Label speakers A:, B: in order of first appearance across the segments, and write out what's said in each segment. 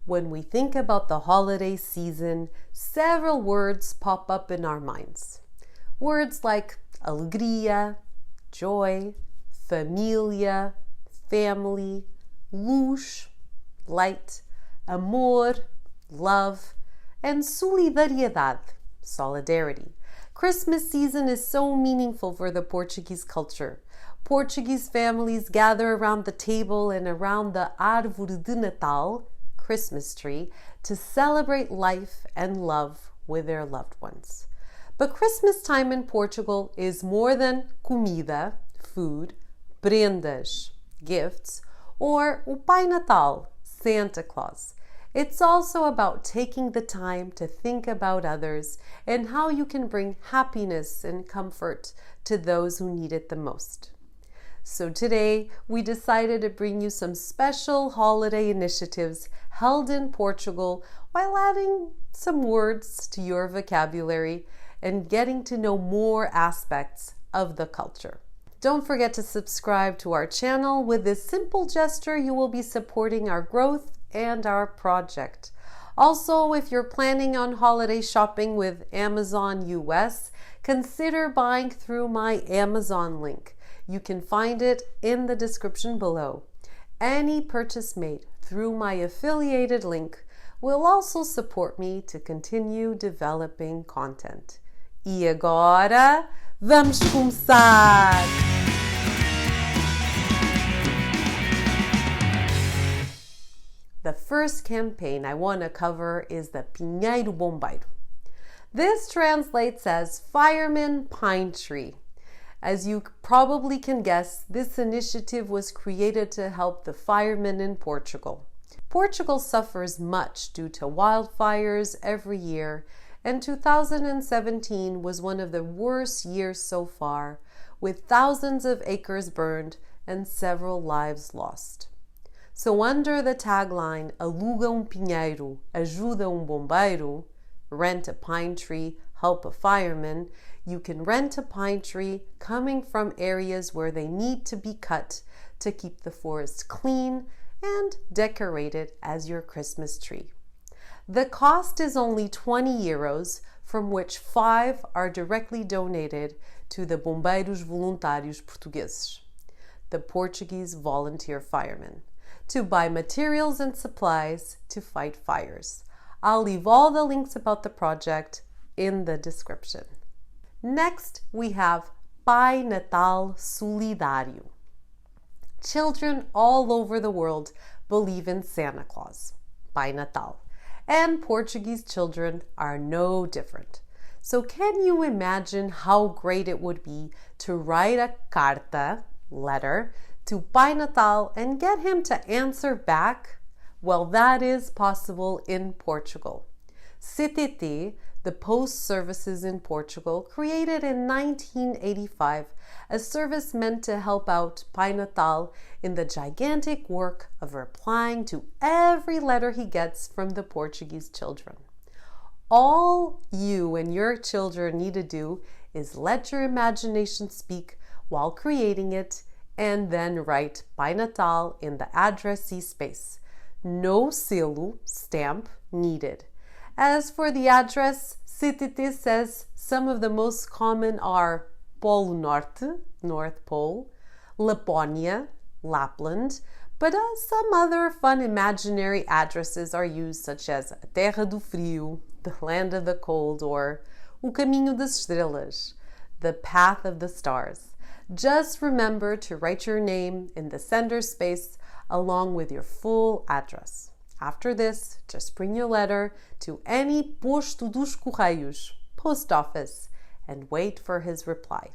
A: When we think about the holiday season, several words pop up in our minds. Words like alegria, joy, família, family, luz, light, amor, love, and solidariedade, solidarity. Christmas season is so meaningful for the Portuguese culture. Portuguese families gather around the table and around the Árvore de Natal, Christmas tree, to celebrate life and love with their loved ones. But Christmas time in Portugal is more than comida, food, prendas, gifts, or o Pai Natal, Santa Claus. It's also about taking the time to think about others and how you can bring happiness and comfort to those who need it the most. So today, we decided to bring you some special holiday initiatives held in Portugal while adding some words to your vocabulary and getting to know more aspects of the culture. Don't forget to subscribe to our channel. With this simple gesture, you will be supporting our growth and our project. Also, if you're planning on holiday shopping with Amazon US, consider buying through my Amazon link. You can find it in the description below. Any purchase made through my affiliated link will also support me to continue developing content. E agora, vamos começar! The first campaign I want to cover is the Pinheiro Bombeiro. This translates as Fireman Pine Tree. As you probably can guess, this initiative was created to help the firemen in Portugal. Portugal suffers much due to wildfires every year, and 2017 was one of the worst years so far, with thousands of acres burned and several lives lost. So under the tagline, Aluga Pinheiro, Ajuda Bombeiro, rent a pine tree, help a fireman, you can rent a pine tree coming from areas where they need to be cut to keep the forest clean and decorated as your Christmas tree. The cost is only 20 euros, from which 5 are directly donated to the Bombeiros Voluntários Portugueses, the Portuguese volunteer firemen, to buy materials and supplies to fight fires. I'll leave all the links about the project in the description. Next, we have Pai Natal Solidário. Children all over the world believe in Santa Claus, Pai Natal, and Portuguese children are no different. So can you imagine how great it would be to write a carta, letter, to Pai Natal and get him to answer back? Well, that is possible in Portugal. CTT, the Post Services in Portugal, created in 1985 a service meant to help out Pai Natal in the gigantic work of replying to every letter he gets from the Portuguese children. All you and your children need to do is let your imagination speak while creating it and then write Pai Natal in the addressee space. No selo, stamp needed. As for the address, CTT says some of the most common are Polo Norte, North Pole, Laponia, Lapland, but some other fun imaginary addresses are used, such as a Terra do Frio, the Land of the Cold, or o Caminho das Estrelas, the Path of the Stars. Just remember to write your name in the sender space along with your full address. After this, just bring your letter to any Posto dos Correios, post office, and wait for his reply.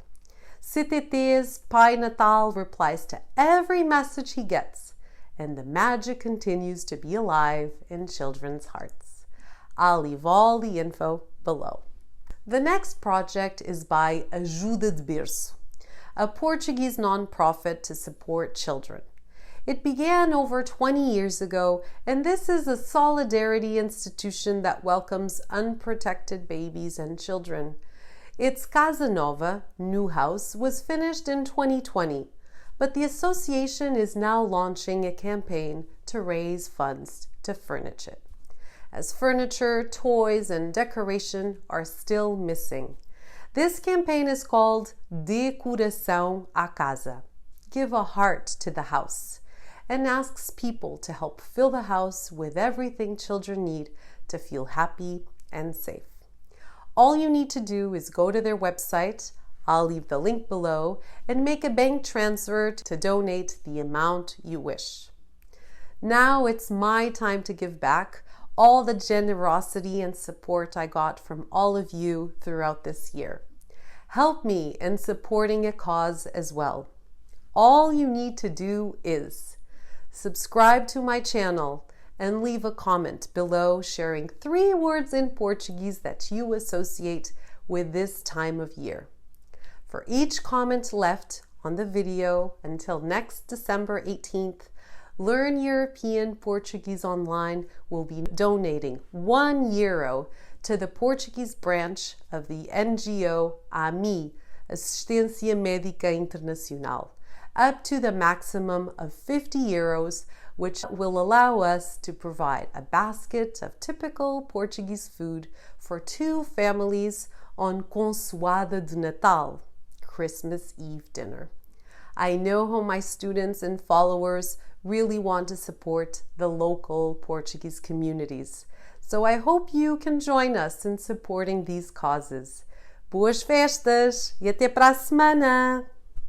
A: CTT's Pai Natal replies to every message he gets, and the magic continues to be alive in children's hearts. I'll leave all the info below. The next project is by Ajuda de Berço, a Portuguese nonprofit to support children. It began over 20 years ago, and this is a solidarity institution that welcomes unprotected babies and children. Its Casa Nova, new house, was finished in 2020, but the association is now launching a campaign to raise funds to furnish it, as furniture, toys, and decoration are still missing. This campaign is called De Coração à Casa, Give a Heart to the House, and asks people to help fill the house with everything children need to feel happy and safe. All you need to do is go to their website, I'll leave the link below, and make a bank transfer to donate the amount you wish. Now it's my time to give back all the generosity and support I got from all of you throughout this year. Help me in supporting a cause as well. All you need to do is subscribe to my channel and leave a comment below sharing 3 words in Portuguese that you associate with this time of year. For each comment left on the video until next December 18th, Learn European Portuguese Online will be donating €1 to the Portuguese branch of the NGO AMI, Assistência Médica Internacional, up to the maximum of €50, which will allow us to provide a basket of typical Portuguese food for 2 families on Consoada de Natal, Christmas Eve dinner. I know how my students and followers really want to support the local Portuguese communities, so I hope you can join us in supporting these causes. Boas festas e até para a semana!